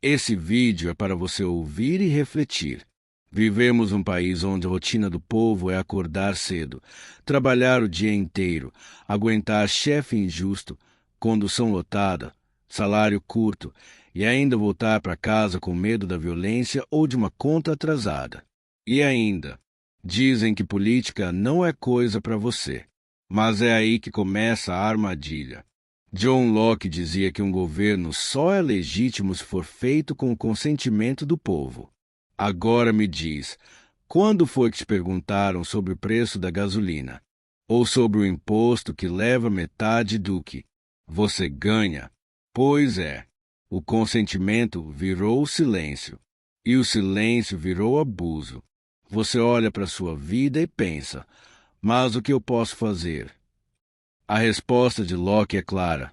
Esse vídeo é para você ouvir e refletir. Vivemos um país onde a rotina do povo é acordar cedo, trabalhar o dia inteiro, aguentar chefe injusto, condução lotada, salário curto e ainda voltar para casa com medo da violência ou de uma conta atrasada. E ainda, dizem que política não é coisa para você. Mas é aí que começa a armadilha. John Locke dizia que um governo só é legítimo se for feito com o consentimento do povo. Agora me diz, quando foi que te perguntaram sobre o preço da gasolina? Ou sobre o imposto que leva metade do que você ganha? Pois é, o consentimento virou silêncio, e o silêncio virou abuso. Você olha para sua vida e pensa, mas o que eu posso fazer? A resposta de Locke é clara.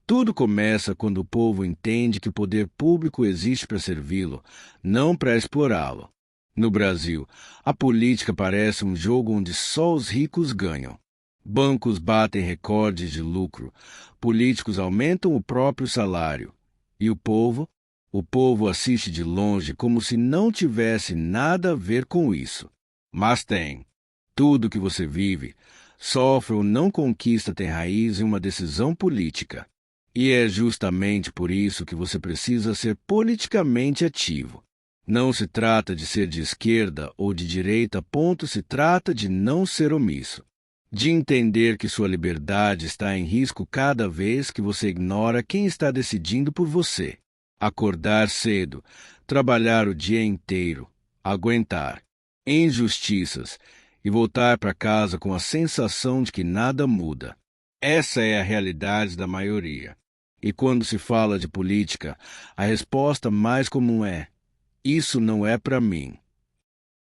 Tudo começa quando o povo entende que o poder público existe para servi-lo, não para explorá-lo. No Brasil, a política parece um jogo onde só os ricos ganham. Bancos batem recordes de lucro, políticos aumentam o próprio salário. E o povo? O povo assiste de longe como se não tivesse nada a ver com isso. Mas tem. Tudo que você vive, sofre ou não conquista tem raiz em uma decisão política. E é justamente por isso que você precisa ser politicamente ativo. Não se trata de ser de esquerda ou de direita, se trata de não ser omisso. De entender que sua liberdade está em risco cada vez que você ignora quem está decidindo por você. Acordar cedo, trabalhar o dia inteiro, aguentar injustiças e voltar para casa com a sensação de que nada muda. Essa é a realidade da maioria. E quando se fala de política, a resposta mais comum é: isso não é para mim.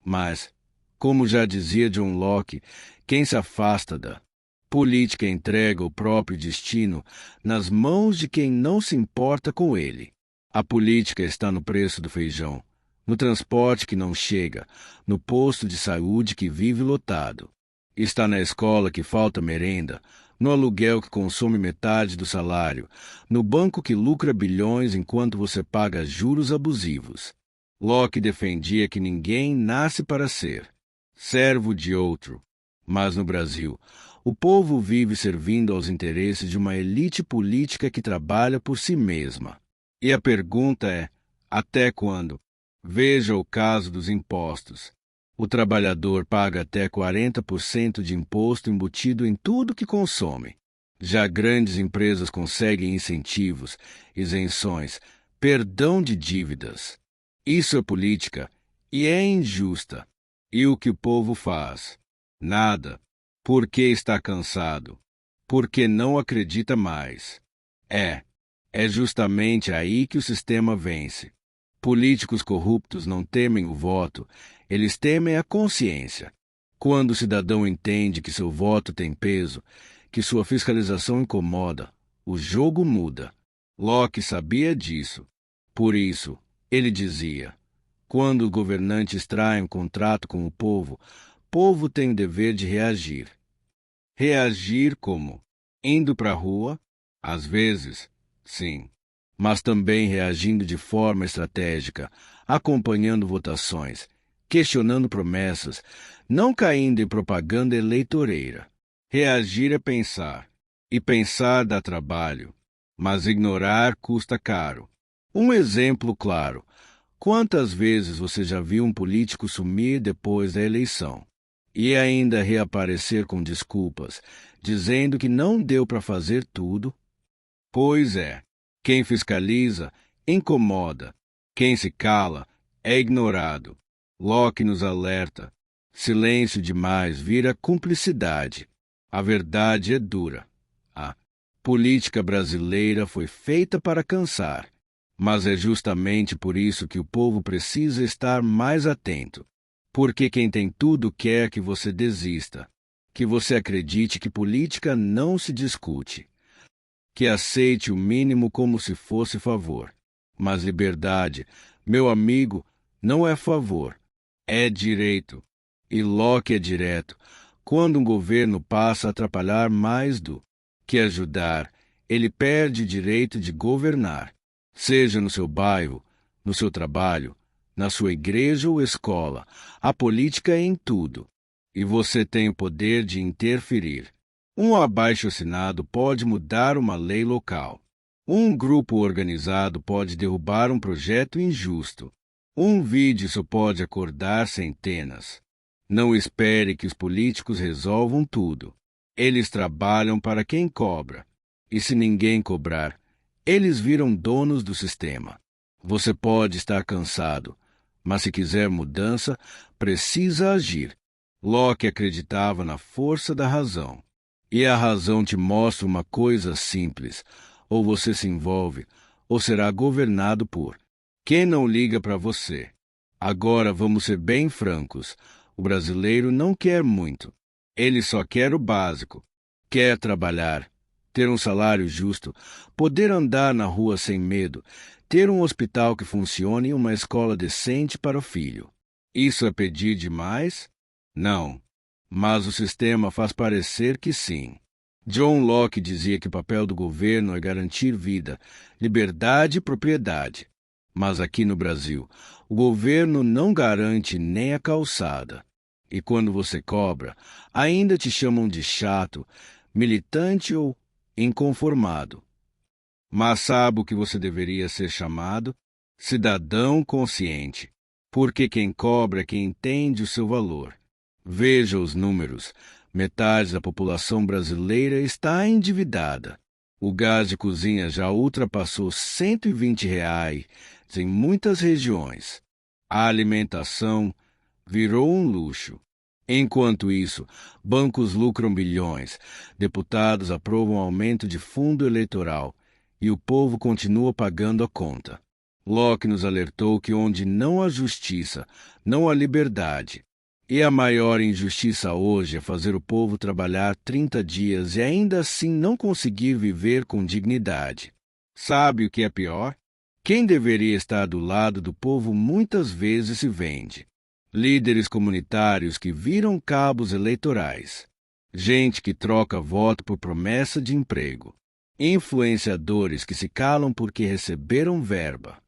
Mas, como já dizia John Locke, quem se afasta da política entrega o próprio destino nas mãos de quem não se importa com ele. A política está no preço do feijão, no transporte que não chega, no posto de saúde que vive lotado. Está na escola que falta merenda, no aluguel que consome metade do salário, no banco que lucra bilhões enquanto você paga juros abusivos. Locke defendia que ninguém nasce para ser servo de outro. Mas no Brasil, o povo vive servindo aos interesses de uma elite política que trabalha por si mesma. E a pergunta é: até quando? Veja o caso dos impostos. O trabalhador paga até 40% de imposto embutido em tudo que consome. Já grandes empresas conseguem incentivos, isenções, perdão de dívidas. Isso é política e é injusta. E o que o povo faz? Nada. Porque está cansado. Porque não acredita mais. É justamente aí que o sistema vence. Políticos corruptos não temem o voto, eles temem a consciência. Quando o cidadão entende que seu voto tem peso, que sua fiscalização incomoda, o jogo muda. Locke sabia disso. Por isso, ele dizia: quando os governantes traem um contrato com o povo tem o dever de reagir. Reagir como? Indo para a rua? Às vezes, sim. Mas também reagindo de forma estratégica, acompanhando votações, questionando promessas, não caindo em propaganda eleitoreira. Reagir é pensar, e pensar dá trabalho, mas ignorar custa caro. Um exemplo claro: quantas vezes você já viu um político sumir depois da eleição e ainda reaparecer com desculpas, dizendo que não deu para fazer tudo? Pois é. Quem fiscaliza, incomoda. Quem se cala, é ignorado. Locke nos alerta. Silêncio demais vira cumplicidade. A verdade é dura. A política brasileira foi feita para cansar. Mas é justamente por isso que o povo precisa estar mais atento. Porque quem tem tudo quer que você desista. Que você acredite que política não se discute. Que aceite o mínimo como se fosse favor. Mas liberdade, meu amigo, não é favor, é direito. E Locke é direto. Quando um governo passa a atrapalhar mais do que ajudar, ele perde o direito de governar. Seja no seu bairro, no seu trabalho, na sua igreja ou escola. A política é em tudo. E você tem o poder de interferir. Um abaixo-assinado pode mudar uma lei local. Um grupo organizado pode derrubar um projeto injusto. Um vídeo só pode acordar centenas. Não espere que os políticos resolvam tudo. Eles trabalham para quem cobra. E se ninguém cobrar, eles viram donos do sistema. Você pode estar cansado, mas se quiser mudança, precisa agir. Locke acreditava na força da razão. E a razão te mostra uma coisa simples: ou você se envolve, ou será governado por quem não liga para você. Agora vamos ser bem francos. O brasileiro não quer muito. Ele só quer o básico. Quer trabalhar, ter um salário justo, poder andar na rua sem medo, ter um hospital que funcione e uma escola decente para o filho. Isso é pedir demais? Não. Mas o sistema faz parecer que sim. John Locke dizia que o papel do governo é garantir vida, liberdade e propriedade. Mas aqui no Brasil, o governo não garante nem a calçada. E quando você cobra, ainda te chamam de chato, militante ou inconformado. Mas sabe o que você deveria ser chamado? Cidadão consciente. Porque quem cobra é quem entende o seu valor. Veja os números. Metade da população brasileira está endividada. O gás de cozinha já ultrapassou R$ 120 em muitas regiões. A alimentação virou um luxo. Enquanto isso, bancos lucram bilhões, deputados aprovam aumento de fundo eleitoral e o povo continua pagando a conta. Locke nos alertou que onde não há justiça, não há liberdade. E a maior injustiça hoje é fazer o povo trabalhar 30 dias e ainda assim não conseguir viver com dignidade. Sabe o que é pior? Quem deveria estar do lado do povo muitas vezes se vende. Líderes comunitários que viram cabos eleitorais. Gente que troca voto por promessa de emprego. Influenciadores que se calam porque receberam verba.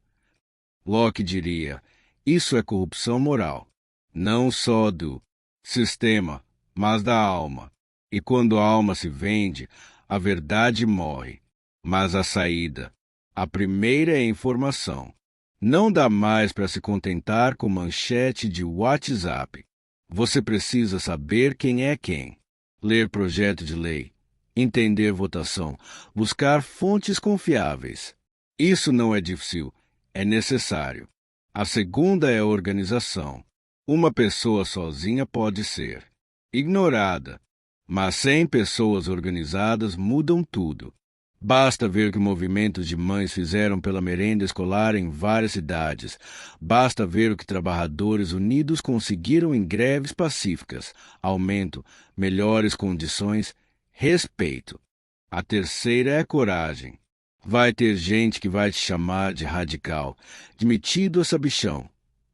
Locke diria: isso é corrupção moral. Não só do sistema, mas da alma. E quando a alma se vende, a verdade morre. Mas a saída, a primeira é a informação. Não dá mais para se contentar com manchete de WhatsApp. Você precisa saber quem é quem. Ler projeto de lei, entender votação, buscar fontes confiáveis. Isso não é difícil, é necessário. A segunda é a organização. Uma pessoa sozinha pode ser ignorada, mas 100 pessoas organizadas mudam tudo. Basta ver o que movimentos de mães fizeram pela merenda escolar em várias cidades. Basta ver o que trabalhadores unidos conseguiram em greves pacíficas. Aumento, melhores condições, respeito. A terceira é coragem. Vai ter gente que vai te chamar de radical, de metido a sabichão,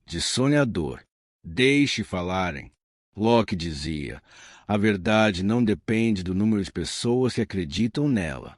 de sonhador. Deixe falarem. Locke dizia: a verdade não depende do número de pessoas que acreditam nela.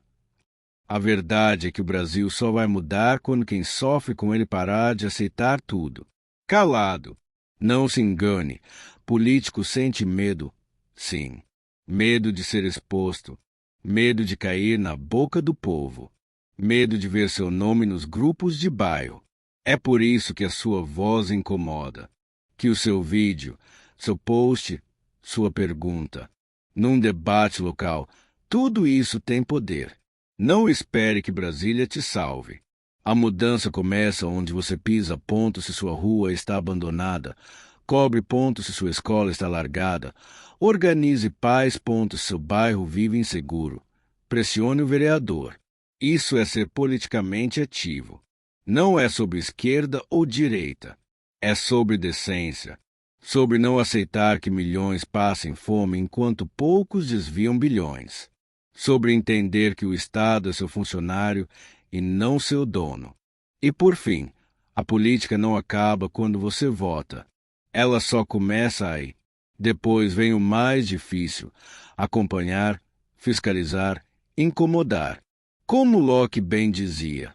A verdade é que o Brasil só vai mudar quando quem sofre com ele parar de aceitar tudo. Calado. Não se engane. Político sente medo. Sim. Medo de ser exposto. Medo de cair na boca do povo. Medo de ver seu nome nos grupos de bairro. É por isso que a sua voz incomoda. Que o seu vídeo, seu post, sua pergunta, num debate local, tudo isso tem poder. Não espere que Brasília te salve. A mudança começa onde você pisa ponto se sua rua está abandonada, cobre ponto se sua escola está largada, organize paz ponto se seu bairro vive inseguro, pressione o vereador. Isso é ser politicamente ativo. Não é sobre esquerda ou direita. É sobre decência, sobre não aceitar que milhões passem fome enquanto poucos desviam bilhões, sobre entender que o Estado é seu funcionário e não seu dono. E por fim, a política não acaba quando você vota. Ela só começa aí. Depois vem o mais difícil: acompanhar, fiscalizar, incomodar. Como Locke bem dizia,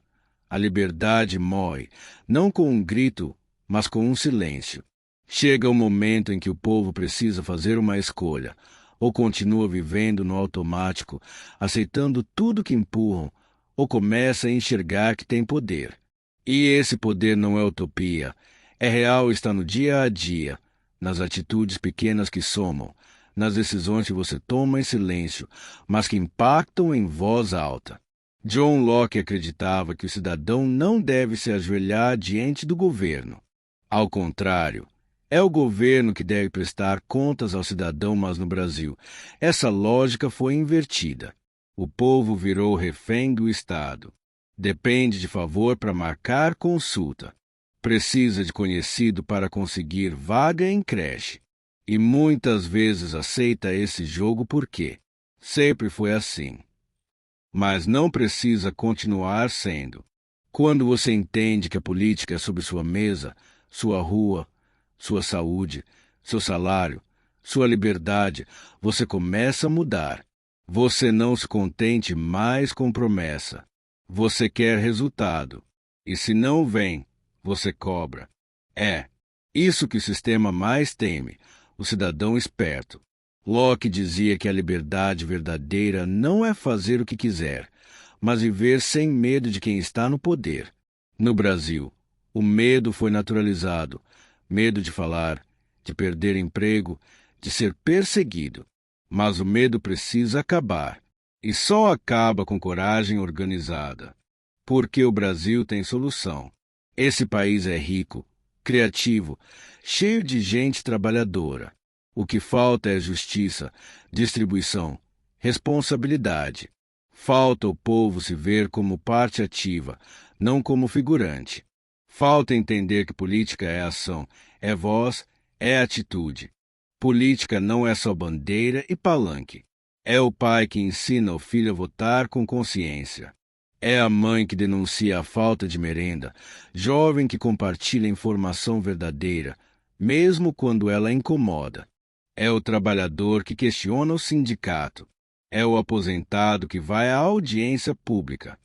A liberdade morre, não com um grito, mas com um silêncio. Chega o momento em que o povo precisa fazer uma escolha, ou continua vivendo no automático, aceitando tudo que empurram, ou começa a enxergar que tem poder. E esse poder não é utopia, é real e está no dia a dia, nas atitudes pequenas que somam, nas decisões que você toma em silêncio, mas que impactam em voz alta. John Locke acreditava que o cidadão não deve se ajoelhar diante do governo. Ao contrário, é o governo que deve prestar contas ao cidadão, mas no Brasil, essa lógica foi invertida. O povo virou refém do Estado. Depende de favor para marcar consulta. Precisa de conhecido para conseguir vaga em creche. E muitas vezes aceita esse jogo porque sempre foi assim. Mas não precisa continuar sendo. Quando você entende que a política é sobre sua mesa, sua rua, sua saúde, seu salário, sua liberdade, você começa a mudar. Você não se contente mais com promessa. Você quer resultado. E se não vem, você cobra. É isso que o sistema mais teme, o cidadão esperto. Locke dizia que a liberdade verdadeira não é fazer o que quiser, mas viver sem medo de quem está no poder. No Brasil, o medo foi naturalizado. Medo de falar, de perder emprego, de ser perseguido. Mas o medo precisa acabar. E só acaba com coragem organizada. Porque o Brasil tem solução. Esse país é rico, criativo, cheio de gente trabalhadora. O que falta é justiça, distribuição, responsabilidade. Falta o povo se ver como parte ativa, não como figurante. Falta entender que política é ação, é voz, é atitude. Política não é só bandeira e palanque. É o pai que ensina o filho a votar com consciência. É a mãe que denuncia a falta de merenda, jovem que compartilha informação verdadeira, mesmo quando ela incomoda. É o trabalhador que questiona o sindicato. É o aposentado que vai à audiência pública.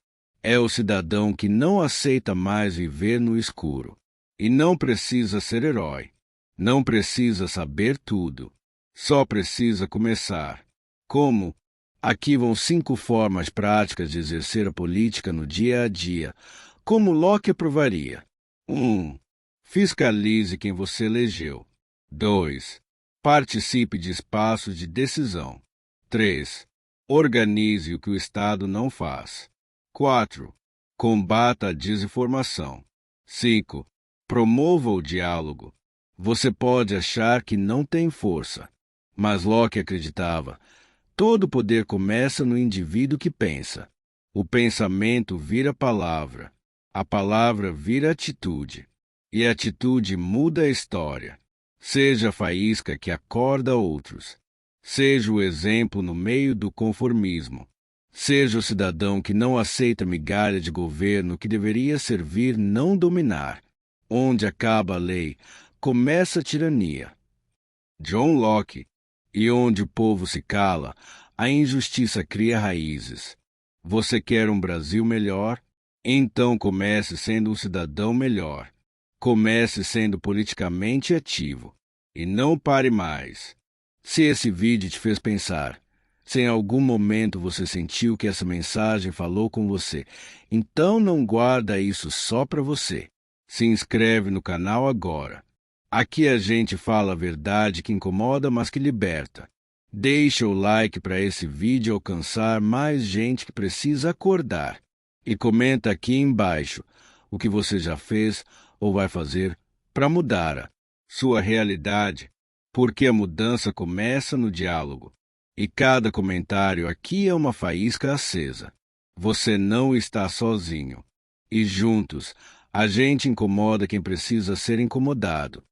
É o cidadão que não aceita mais viver no escuro. E não precisa ser herói. Não precisa saber tudo. Só precisa começar. Como? Aqui vão 5 formas práticas de exercer a política no dia a dia. Como Locke aprovaria. 1. Fiscalize quem você elegeu. 2. Participe de espaços de decisão. 3. Organize o que o Estado não faz. 4. Combata a desinformação. 5. Promova o diálogo. Você pode achar que não tem força, mas Locke acreditava: todo poder começa no indivíduo que pensa. O pensamento vira palavra, a palavra vira atitude, e a atitude muda a história. Seja a faísca que acorda outros. Seja o exemplo no meio do conformismo. Seja o cidadão que não aceita migalha de governo que deveria servir, não dominar. Onde acaba a lei, começa a tirania. John Locke. E onde o povo se cala, a injustiça cria raízes. Você quer um Brasil melhor? Então comece sendo um cidadão melhor. Comece sendo politicamente ativo. E não pare mais. Se esse vídeo te fez pensar, se em algum momento você sentiu que essa mensagem falou com você, então não guarda isso só para você. Se inscreve no canal agora. Aqui a gente fala a verdade que incomoda, mas que liberta. Deixa o like para esse vídeo alcançar mais gente que precisa acordar. E comenta aqui embaixo o que você já fez ou vai fazer para mudar a sua realidade, porque a mudança começa no diálogo. E cada comentário aqui é uma faísca acesa. Você não está sozinho. E juntos, a gente incomoda quem precisa ser incomodado.